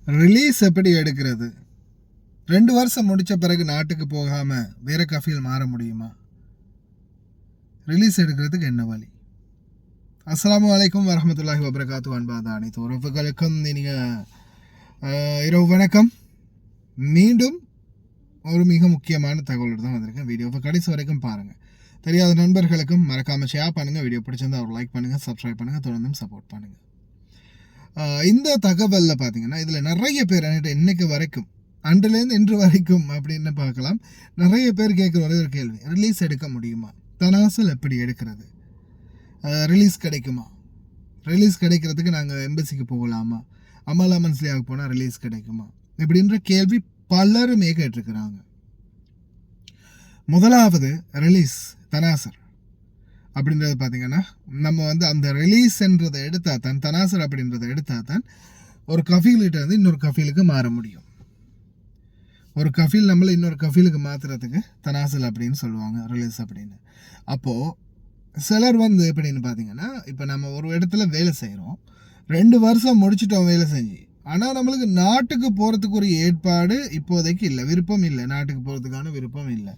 Release எப்படி எடுக்கிறது? 2 வருஷம் முடித்த பிறகு நாட்டுக்கு போகாமல் வேறு கஃபீல் மாற முடியுமா? ரிலீஸ் எடுக்கிறதுக்கு என்ன வழி? அஸ்ஸலாமு அலைக்கும் வரஹ்மத்துல்லாஹி வபரகாத்து. அன்பாத அனைத்து உறவுகளுக்கும் இனிய இரவு வணக்கம். மீண்டும் ஒரு மிக முக்கியமான தகவலோடு தான் வந்திருக்கேன். வீடியோவை கடைசி வரைக்கும் பாருங்கள். தெரியாத நண்பர்களுக்கும் மறக்காமல் ஷேர் பண்ணுங்கள். வீடியோ பிடிச்சிருந்தால் ஒரு லைக் பண்ணுங்கள், சப்ஸ்கிரைப் பண்ணுங்கள், தொடர்ந்தும் சப்போர்ட் பண்ணுங்கள். இந்த தகவலில் பார்த்தீங்கன்னா இதில் நிறைய பேர் இன்னைக்கு வரைக்கும் அன்றுலேருந்து இன்று வரைக்கும் அப்படின்னு பார்க்கலாம், நிறைய பேர் கேட்குற ஒரே ஒரு கேள்வி, ரிலீஸ் எடுக்க முடியுமா? தனாசல் எப்படி எடுக்கிறது? ரிலீஸ் கிடைக்குமா? ரிலீஸ் கிடைக்கிறதுக்கு நாங்கள் எம்பசிக்கு போகலாமா? அமலா மன்ஸ்லியாவுக்கு போனால் ரிலீஸ் கிடைக்குமா? இப்படின்ற கேள்வி பலருமே கேட்டிருக்கிறாங்க. முதலாவது ரிலீஸ் தனாசர் அப்படின்றது பார்த்தீங்கன்னா, நம்ம அந்த ரிலீஸ்ன்றதை எடுத்தால் தான், தனாசர் அப்படின்றத எடுத்தால் தான் ஒரு கஃபீல்கிட்ட இன்னொரு கஃபீலுக்கு மாற முடியும். ஒரு கஃபீல் நம்மளை இன்னொரு கஃபீலுக்கு மாற்றுறதுக்கு தனாசல் அப்படின்னு சொல்லுவாங்க, ரிலீஸ் அப்படின்னு. அப்போது சிலர் எப்படின்னு பார்த்தீங்கன்னா, இப்போ நம்ம ஒரு இடத்துல வேலை செய்கிறோம், 2 வருஷம் முடிச்சுட்டோம் வேலை செஞ்சு, ஆனால் நம்மளுக்கு நாட்டுக்கு போகிறதுக்கு ஒரு ஏற்பாடு இப்போதைக்கு இல்லை, விருப்பம் இல்லை, நாட்டுக்கு போகிறதுக்கான விருப்பம் இல்லை.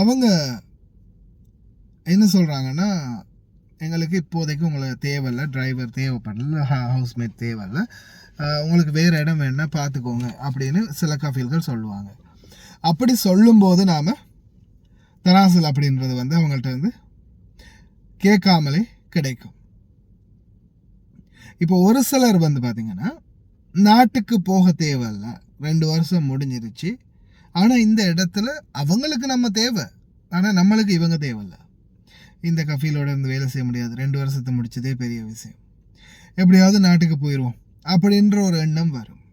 அவங்க என்ன சொல்கிறாங்கன்னா, எங்களுக்கு இப்போதைக்கு உங்களுக்கு தேவையில்லை, டிரைவர் தேவைப்படல, ஹவுஸ்மேட் தேவையில்லை, உங்களுக்கு வேறு இடம் வேணுன்னா பார்த்துக்கோங்க அப்படின்னு சில கஃபீல்கள் சொல்லுவாங்க. அப்படி சொல்லும்போது நாம் தனாசல் அப்படின்றது அவங்கள்ட்ட கேட்காமலே கிடைக்கும். இப்போ ஒரு சிலர் பார்த்திங்கன்னா, நாட்டுக்கு போக தேவையில்லை, 2 வருஷம் முடிஞ்சிருச்சு, ஆனால் இந்த இடத்துல அவங்களுக்கு நம்ம தேவை, ஆனால் நம்மளுக்கு இவங்க தேவையில்லை, இந்த கஃபீலோட வேலை செய்ய முடியாது, 2 வருஷத்தை முடிச்சதே பெரிய விஷயம், எப்படியாவது நாட்டுக்கு போயிடுவோம் அப்படின்ற ஒரு எண்ணம் வரும்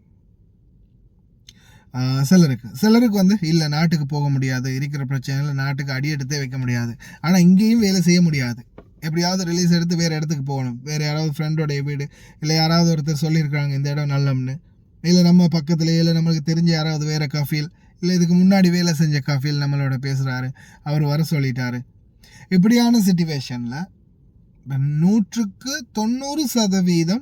சிலருக்கு இல்லை, நாட்டுக்கு போக முடியாது, இருக்கிற பிரச்சனையில் நாட்டுக்கு அடி எடுத்தே வைக்க முடியாது, ஆனால் இங்கேயும் வேலை செய்ய முடியாது, எப்படியாவது ரிலீஸ் எடுத்து வேறு இடத்துக்கு போகணும், வேறு யாராவது ஃப்ரெண்டோடைய வீடு, இல்லை யாராவது ஒருத்தர் சொல்லியிருக்காங்க இந்த இடம் நல்லம்னு, இல்லை நம்ம பக்கத்துலேயே, இல்லை நம்மளுக்கு தெரிஞ்ச யாராவது வேறு கஃபீல், இல்லை இதுக்கு முன்னாடி வேலை செஞ்ச கஃபீல் நம்மளோட பேசுகிறாரு, அவர் வர சொல்லிட்டாரு. இப்படியான சிச்சுவேஷனில் 100%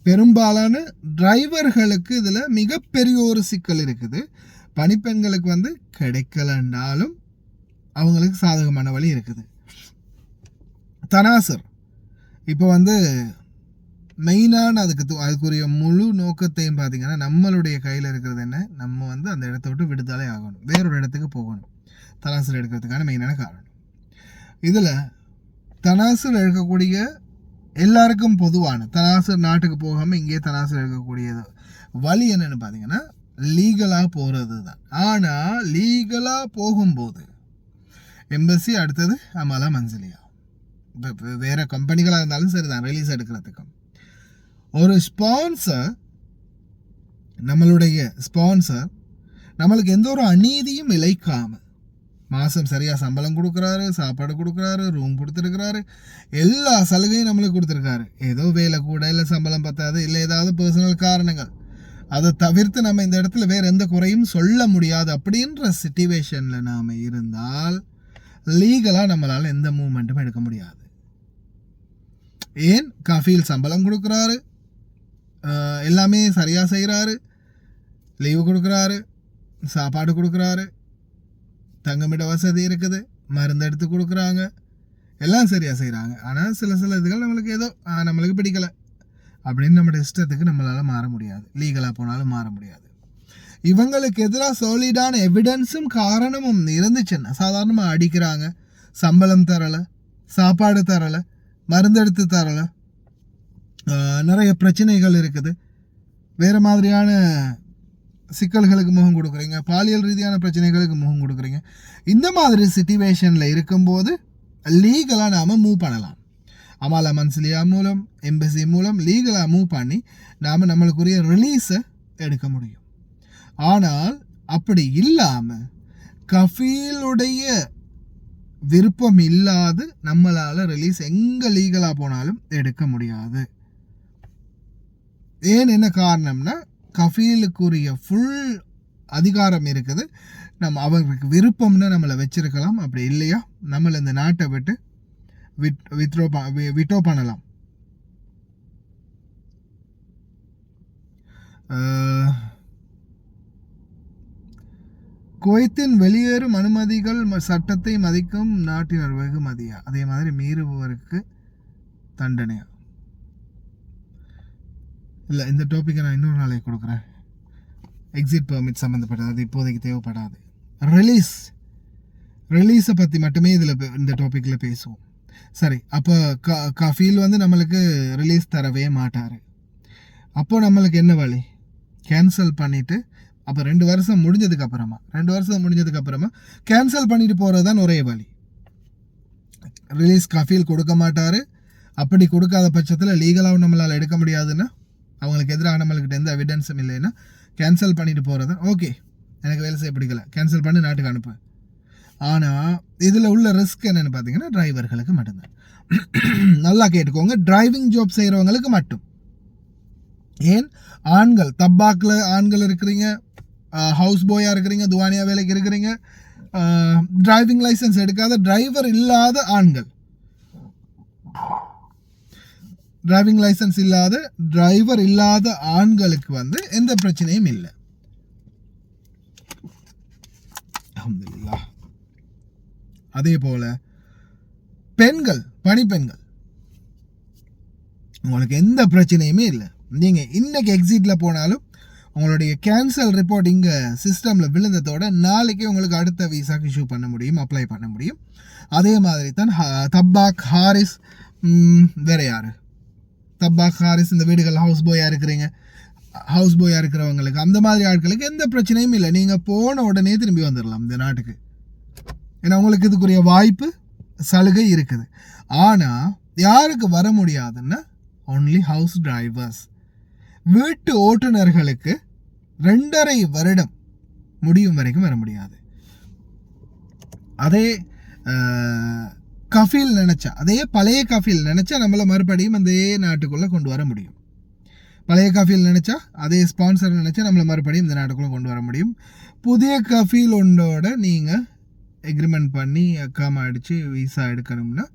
பெரும்பாலான டிரைவர்களுக்கு இதில் மிகப்பெரிய ஒரு சிக்கல் இருக்குது. பணிப்பெண்களுக்கு கிடைக்கலன்னாலும் அவங்களுக்கு சாதகமான வழி இருக்குது. தனாசர் இப்போ மெயினான அதுக்குரிய முழு நோக்கத்தையும் பார்த்தீங்கன்னா, நம்மளுடைய கையில் இருக்கிறது என்ன, நம்ம அந்த இடத்த விட்டு விடுதலை ஆகணும், வேறொரு இடத்துக்கு போகணும். தனாசர் எடுக்கிறதுக்கான மெயினான காரணம். இதில் தனாசர் எடுக்கக்கூடிய எல்லாருக்கும் பொதுவான, தனாசர் நாட்டுக்கு போகாமல் இங்கே தனாசர் எடுக்கக்கூடியது வழி என்னென்னு பார்த்தீங்கன்னா, லீகலாக போகிறது தான். ஆனால் லீகலாக போகும்போது எம்பசி, அடுத்தது அமலா மன்சிலியா, இப்போ வேறு கம்பெனிகளாக இருந்தாலும் சரி தான், ரிலீஸ் எடுக்கிறதுக்கும் ஒரு ஸ்பான்சர், நம்மளுடைய ஸ்பான்சர் நம்மளுக்கு எந்த ஒரு அநீதியும் இழைக்காமல் மாதம் சரியாக சம்பளம் கொடுக்குறாரு, சாப்பாடு கொடுக்குறாரு, ரூம் கொடுத்துருக்குறாரு, எல்லா சலுகையும் நம்மளுக்கு கொடுத்துருக்காரு. ஏதோ வேலை கூட, இல்லை சம்பளம் பத்தாது, இல்லை ஏதாவது பர்சனல் காரணங்கள், அதை தவிர்த்து நம்ம இந்த இடத்துல வேறு எந்த குறையும் சொல்ல முடியாது அப்படின்ற சிச்சுவேஷனில் நாம் இருந்தால் லீகலாக நம்மளால் எந்த மூமெண்ட்டும் எடுக்க முடியாது. ஏன்? கஃபீல் சம்பளம் கொடுக்குறாரு, எல்லாமே சரியாக செய்கிறாரு, லீவு கொடுக்குறாரு, சாப்பாடு கொடுக்குறாரு, தங்கமிட வசதி இருக்குது, மருந்து எடுத்து கொடுக்குறாங்க, எல்லாம் சரியாக செய்கிறாங்க. ஆனால் சில இதுகள் நம்மளுக்கு ஏதோ நம்மளுக்கு பிடிக்கலை அப்படின்னு நம்மளுடைய இஷ்டத்துக்கு நம்மளால் மாற முடியாது, லீகலாக போனாலும் மாற முடியாது. இவங்களுக்கு எதிராக சாலிடான எவிடன்ஸும் காரணமும் இருந்துச்சுன்னா சாதாரணமாக அடிக்கிறாங்க, சம்பளம் தரலை, சாப்பாடு தரலை, மருந்தெடுத்து தரலை, நிறைய பிரச்சனைகள் இருக்குது, வேறு மாதிரியான சிக்கல்களுக்கு முகம் கொடுக்குறீங்க, பாலியல் ரீதியான பிரச்சனைகளுக்கு முகம் கொடுக்குறீங்க, இந்த மாதிரி சிச்சுவேஷனில் இருக்கும்போது லீகலாக நாம் மூவ் பண்ணலாம். அமலா மன்சிலியா மூலம், எம்பசி மூலம் லீகலாக மூவ் பண்ணி நாம் நம்மளுக்குரிய ரிலீஸை எடுக்க முடியும். ஆனால் அப்படி இல்லாமல் கஃபீலுடைய விருப்பம் இல்லாது நம்மளால் ரிலீஸ் எங்கே லீகலாக போனாலும் எடுக்க முடியாது. என்ன காரணம்னா, கஃபீலுக்குரிய ஃபுல் அதிகாரம் இருக்குது, நம்ம அவங்களுக்கு விருப்பம்னு நம்மளை வச்சிருக்கலாம், அப்படி இல்லையா நம்மளை இந்த நாட்டை விட்டு விட்டோ பண்ணலாம். குவைத்தின் வெளியேறும் அனுமதிகள் சட்டத்தை மதிக்கும் நாட்டினர் வெகுமதியா, அதே மாதிரி மீறுபவருக்கு தண்டனையா? இல்லை, இந்த டாப்பிக்கை நான் இன்னொரு நாளைக்கு கொடுக்குறேன். எக்ஸிட் பெர்மிட் சம்மந்தப்பட்டது, அது இப்போதைக்கு தேவைப்படாது. ரிலீஸை பற்றி மட்டுமே இதில் இந்த டாப்பிக்கில் பேசுவோம். சரி, அப்போ கஃபீல் வந்து நம்மளுக்கு ரிலீஸ் தரவே மாட்டார். அப்போ நம்மளுக்கு என்ன வழி? கேன்சல் பண்ணிவிட்டு அப்போ 2 வருஷம் முடிஞ்சதுக்கப்புறமா கேன்சல் பண்ணிட்டு போகிறது தான் ஒரே வழி. ரிலீஸ் கஃபீல் கொடுக்க மாட்டார். அப்படி கொடுக்காத பட்சத்தில் லீகலாகவும் நம்மளால் எடுக்க முடியாதுன்னா, அவங்களுக்கு எதிராக நம்மளுக்கிட்ட எந்த எவிடன்ஸும் இல்லைன்னா கேன்சல் பண்ணிட்டு போகிறது. ஓகே, எனக்கு வேலை செய்ய பிடிக்கல, கேன்சல் பண்ணி நாட்டுக்கு அனுப்பு. ஆனால் இதில் உள்ள ரிஸ்க் என்னென்னு பார்த்தீங்கன்னா டிரைவர்களுக்கு மட்டும்தான். நல்லா கேட்டுக்கோங்க, டிரைவிங் ஜாப் செய்கிறவங்களுக்கு மட்டும். ஏன் ஆண்கள், தப்பாக்கில் ஆண்கள் இருக்கிறீங்க, ஹவுஸ் பாயாக இருக்கிறீங்க, துவானியா வேலைக்கு இருக்கிறீங்க, டிரைவிங் லைசன்ஸ் எடுக்காத டிரைவர் இல்லாத ஆண்கள், டிரைவிங் லைசன்ஸ் இல்லாத டிரைவர் இல்லாத ஆண்களுக்கு வந்து எந்த பிரச்சனையும் இல்லை. அல்ஹம்துலில்லாஹ். அதே போல பெண்கள், பணிப்பெண்கள், உங்களுக்கு எந்த பிரச்சனையுமே இல்லை. நீங்கள் இன்னைக்கு எக்ஸிட்டில் போனாலும் உங்களுடைய கேன்சல் ரிப்போர்ட் இங்கே சிஸ்டமில் விழுந்ததோட நாளைக்கே உங்களுக்கு அடுத்த விசாக்கு இஷ்யூ பண்ண முடியும், அப்ளை பண்ண முடியும். அதே மாதிரி தான் தப்பாக், ஹாரிஸ், வேறு யார், தப்பாக், ஹாரிஸ், இந்த வீடுகள் ஹவுஸ் பாயாக இருக்கிறவங்களுக்கு, அந்த மாதிரி ஆட்களுக்கு எந்த பிரச்சனையும் இல்லை. நீங்கள் போன உடனே திரும்பி வந்துடலாம் இந்த நாட்டுக்கு. ஏன்னா உங்களுக்கு இதுக்குரிய வாய்ப்பு, சலுகை இருக்குது. ஆனால் யாருக்கு வர முடியாதுன்னா ஒன்லி ஹவுஸ் டிரைவர்ஸ், வீட்டு ஓட்டுநர்களுக்கு 2.5 வருடம் முடியும் வரைக்கும் வர முடியாது. அதே கஃபீல் நினச்சா, அதே பழைய கஃபீல் நினச்சா நம்மளை மறுபடியும் அந்த நாட்டுக்குள்ளே கொண்டு வர முடியும். பழைய கஃபீல் நினச்சா, அதே ஸ்பான்சர் நினச்சா நம்மளை மறுபடியும் இந்த நாட்டுக்குள்ளே கொண்டு வர முடியும். புதிய கஃபீல் ஒன்றோட நீங்கள் எக்ரிமெண்ட் பண்ணி அக்காமா அடித்து விசா எடுக்கணும்னா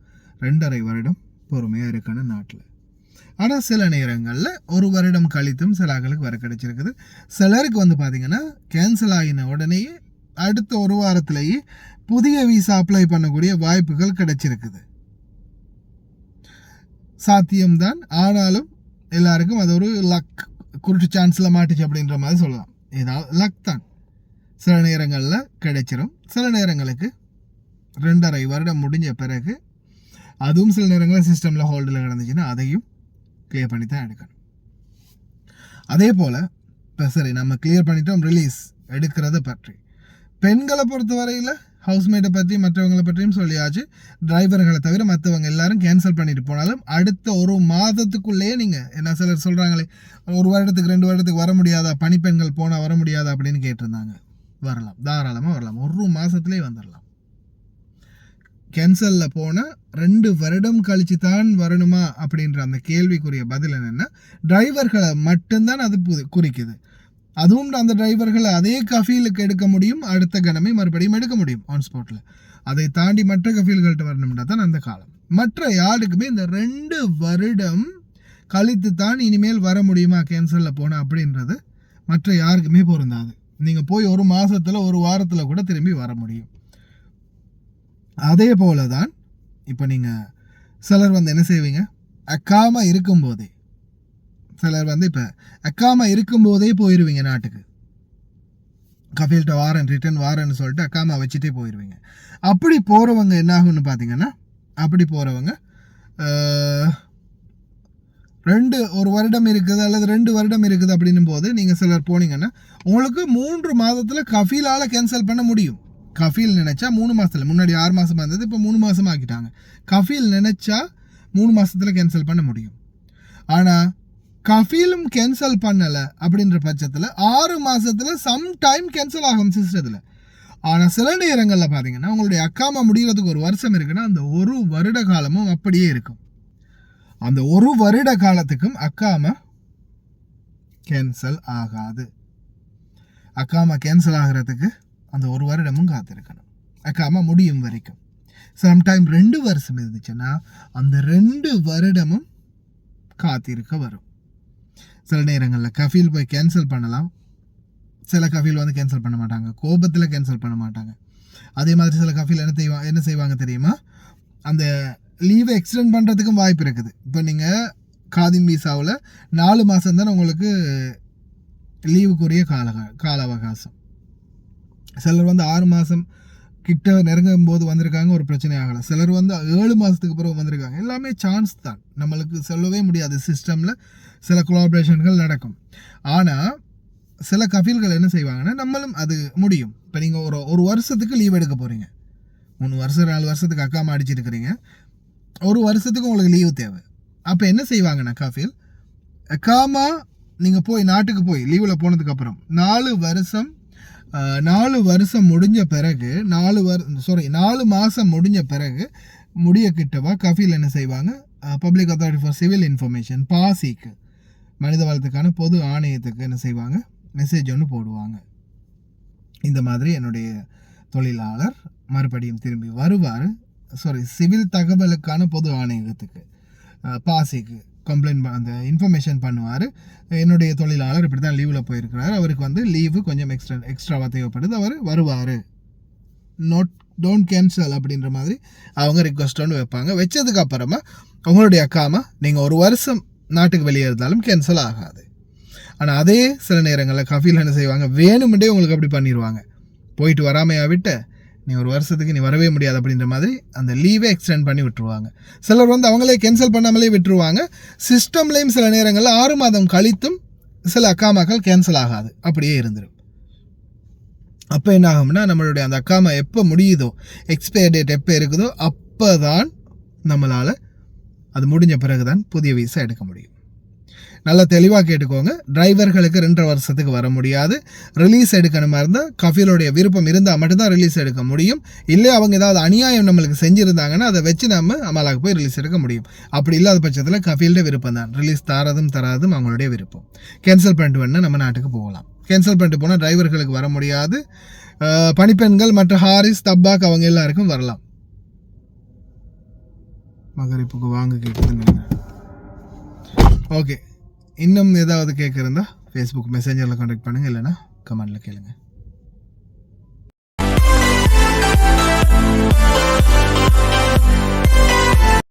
2.5 வருடம் பொறுமையாக இருக்கணும் நாட்டில். ஆனால் சில நேரங்களில் 1 வருடம் கழித்தும் சில ஆட்களுக்கு வர கிடைச்சிருக்குது. சிலருக்கு வந்து பார்த்திங்கன்னா கேன்சல் ஆகின உடனேயே அடுத்த 1 வாரத்திலேயே புதிய விசா அப்ளை பண்ணக்கூடிய வாய்ப்புகள் கிடைச்சிருக்குது. சாத்தியம்தான், ஆனாலும் எல்லாருக்கும் அது ஒரு லக், குருட்டு சான்ஸில் மாட்டுச்சு அப்படின்ற மாதிரி சொல்லலாம். ஏதாவது லக் தான். சில நேரங்களில் கிடைச்சிரும், சில நேரங்களுக்கு 2.5 வருடம் முடிஞ்ச பிறகு, அதுவும் சில நேரங்களில் சிஸ்டமில் ஹோல்டில் கிடந்துச்சுன்னா அதையும் கிளியர் பண்ணி தான் எடுக்கணும். அதே போல் இப்போ சரி, நம்ம கிளியர் பண்ணிட்டோம் ரிலீஸ் எடுக்கிறத பற்றி. பெண்களை பொறுத்தவரையில் ஹவுஸ்மேட்டை பற்றி மற்றவங்களை பற்றியும் சொல்லியாச்சு. டிரைவர்களை தவிர மற்றவங்க எல்லாரும் கேன்சல் பண்ணிட்டு போனாலும் அடுத்த 1 மாதத்துக்குள்ளேயே நீங்கள், என்ன சிலர் சொல்கிறாங்களே 1 வருடத்துக்கு 2 வருடத்துக்கு வர முடியாதா, பணிப்பெண்கள் போனால் வர முடியாதா அப்படின்னு கேட்டிருந்தாங்க. வரலாம், தாராளமாக வரலாம், 1 மாதத்துலேயே வந்துடலாம். கேன்சலில் போனால் 2 வருடம் கழித்து தான் வரணுமா அப்படின்ற அந்த கேள்விக்குரிய பதில் என்னென்னா, டிரைவர்களை மட்டும்தான் அது குறிக்குது. அதுவும் அந்த டிரைவர்களை அதே கஃபீலுக்கு எடுக்க முடியும், அடுத்த கணமே மறுபடியும் எடுக்க முடியும் ஆன் ஸ்பாட்டில். அதை தாண்டி மற்ற கஃபீல்கள்கிட்ட வரணும்னா தான் அந்த காலம். மற்ற யாருக்குமே இந்த 2 வருடம் கழித்து தான் இனிமேல் வர முடியுமா கேன்சலில் போனால் அப்படின்றது மற்ற யாருக்குமே பொருந்தாது. நீங்கள் போய் 1 மாதத்தில் 1 வாரத்தில் கூட திரும்பி வர முடியும். அதே போல தான் இப்போ நீங்கள் சிலர் வந்து என்ன செய்வீங்க, அக்காமா இருக்கும்போதே, சிலர் வந்து இப்போ அக்காமா இருக்கும்போதே போயிடுவீங்க நாட்டுக்கு. கஃபீல்கிட்ட வாரன் ரிட்டர்ன் வாரன்னு சொல்லிட்டு அக்காமா வச்சுட்டே போயிடுவீங்க. அப்படி போகிறவங்க என்ன ஆகும்னு பார்த்தீங்கன்னா, அப்படி போகிறவங்க 1 வருடம் இருக்குது அல்லது 2 வருடம் இருக்குது அப்படின்னும் போது நீங்கள் சிலர் போனீங்கன்னா உங்களுக்கு 3 மாதத்தில் கஃபீலால் கேன்சல் பண்ண முடியும். கஃபீல் நினச்சா 3 மாதத்தில், முன்னாடி 6 மாதமாக இருந்தது, இப்போ 3 மாதமாக ஆக்கிட்டாங்க. கஃபீல் நினச்சா 3 மாதத்தில் கேன்சல் பண்ண முடியும். ஆனால் கஃபீலும் கேன்சல் பண்ணலை அப்படின்ற பட்சத்தில் 6 மாதத்தில் சம்டைம் கேன்சல் ஆகும் சிஸ்டத்தில். ஆனால் சில நேரங்களில் பார்த்தீங்கன்னா உங்களுடைய அக்காமா முடிகிறதுக்கு 1 வருஷம் இருக்குன்னா அந்த 1 வருட காலமும் அப்படியே இருக்கும். அந்த 1 வருட காலத்துக்கும் அக்காமா கேன்சல் ஆகாது. அக்காமா கேன்சல் ஆகிறதுக்கு அந்த 1 வருடமும் காத்திருக்கணும், அக்காமா முடியும் வரைக்கும். சம்டைம் 2 வருஷம் இருந்துச்சுன்னா அந்த 2 வருடமும் காத்திருக்க வரும். சில நேரங்களில் கஃபீல் போய் கேன்சல் பண்ணலாம், சில கஃபீல் வந்து கேன்சல் பண்ண மாட்டாங்க, கோபத்தில் கேன்சல் பண்ண மாட்டாங்க. அதே மாதிரி சில கஃபீல் என்ன செய்வாங்க தெரியுமா, அந்த லீவை எக்ஸ்டெண்ட் பண்ணுறதுக்கும் வாய்ப்பு இருக்குது. இப்போ நீங்கள் காதிம் வீசாவில் 4 மாதம் தானே உங்களுக்கு லீவுக்குரிய கால அவகாசம். சிலர் வந்து 6 மாதம் கிட்ட நெருங்கும் போது வந்திருக்காங்க, ஒரு பிரச்சனை ஆகலை. சிலர் வந்து 7 மாதத்துக்கு பிறகு வந்திருக்காங்க. எல்லாமே சான்ஸ் தான், நம்மளுக்கு சொல்லவே முடியாது. சிஸ்டமில் சில கொலாபரேஷன்கள் நடக்கும். ஆனால் சில கஃபீல்கள் என்ன செய்வாங்கன்னா, நம்மளும் அது முடியும். இப்போ நீங்கள் ஒரு வருஷத்துக்கு லீவ் எடுக்க போகிறீங்க, 3 வருஷம் 4 வருஷத்துக்கு அக்காமா அடிச்சிருக்கிறீங்க, 1 வருஷத்துக்கு உங்களுக்கு லீவு தேவை. அப்போ என்ன செய்வாங்கன்னா கஃபீல், அக்காமா நீங்கள் போய் நாட்டுக்கு போய் லீவில் போனதுக்கப்புறம் 4 வருஷம் முடிஞ்ச பிறகு 4 மாதம் முடிஞ்ச பிறகு முடிய கிட்டவா கஃபீல் என்ன செய்வாங்க, public authority for civil information பாசிக்கு, மனித வளத்துக்கான பொது ஆணையத்துக்கு என்ன செய்வாங்க, மெசேஜ் ஒன்று போடுவாங்க. இந்த மாதிரி என்னுடைய தொழிலாளர் மறுபடியும் திரும்பி வருவார், சிவில் தகவலுக்கான பொது ஆணையத்துக்கு பாசிக்கு கம்ப்ளைண்ட் அந்த இன்ஃபர்மேஷன் பண்ணுவார். என்னுடைய தொழிலாளர் இப்படி தான் லீவில் போயிருக்கிறார், அவருக்கு வந்து லீவு கொஞ்சம் எக்ஸ்ட்ராவாக தேவைப்படுது, அவர் வருவார், டோன்ட் கேன்சல் அப்படின்ற மாதிரி அவங்க ரிக்வஸ்ட் ஒன்று வைப்பாங்க. வச்சதுக்கு அப்புறமா உங்களுடைய அக்காமா நீங்கள் 1 வருஷம் நாட்டுக்கு வெளியே இருந்தாலும் கேன்சல் ஆகாது. ஆனால் அதே சில நேரங்களில் கஃபீல் என்ன செய்வாங்க, வேணுமெண்டே உங்களுக்கு அப்படி பண்ணிடுவாங்க, போயிட்டு வராமையா விட்டு நீ 1 வருஷத்துக்கு நீ வரவே முடியாது அப்படின்ற மாதிரி அந்த லீவை எக்ஸ்டெண்ட் பண்ணி விட்டுருவாங்க. சிலர் வந்து அவங்களே கேன்சல் பண்ணாமலே விட்டுருவாங்க. சிஸ்டம்லேயும் சில நேரங்களில் 6 மாதம் கழித்தும் சில அக்காமாக்கள் கேன்சல் ஆகாது, அப்படியே இருந்துடும். அப்போ என்ன ஆகும்னா, நம்மளுடைய அந்த அக்காமா எப்போ முடியுதோ, எக்ஸ்பயர் டேட் எப்போ இருக்குதோ அப்போ தான் நம்மளால் அது முடிஞ்ச பிறகு தான் புதிய வீசா எடுக்க முடியும். நல்லா தெளிவாக கேட்டுக்கோங்க, டிரைவர்களுக்கு 2.5 வருஷத்துக்கு வர முடியாது. ரிலீஸ் எடுக்கணுமா இருந்தால் கஃபீலோடைய விருப்பம் இருந்தால் மட்டும்தான் ரிலீஸ் எடுக்க முடியும். இல்லை அவங்க ஏதாவது அநியாயம் நம்மளுக்கு செஞ்சுருந்தாங்கன்னா அதை வச்சு நம்ம அமலாக போய் ரிலீஸ் எடுக்க முடியும். அப்படி இல்லாத பட்சத்தில் கஃபீல்ட விருப்பம் தான், ரிலீஸ் தராதும் அவங்களுடைய விருப்பம். கேன்சல் பண்ணிட்டு வேணால் நம்ம நாட்டுக்கு போகலாம். கேன்சல் பண்ணிட்டு போனால் டிரைவர்களுக்கு வர முடியாது. பணிப்பெண்கள் மற்ற ஹாரிஸ் தப்பாக் அவங்க எல்லாருக்கும் வரலாம். மகரிப்புக்கு வாங்க கேட்குதுன்னு. ஓகே, இன்னும் ஏதாவது கேட்குறதா ஃபேஸ்புக் மெசேஞ்சரில் கான்டாக்ட் பண்ணுங்கள், இல்லைனா கமெண்டில் கேளுங்கள்.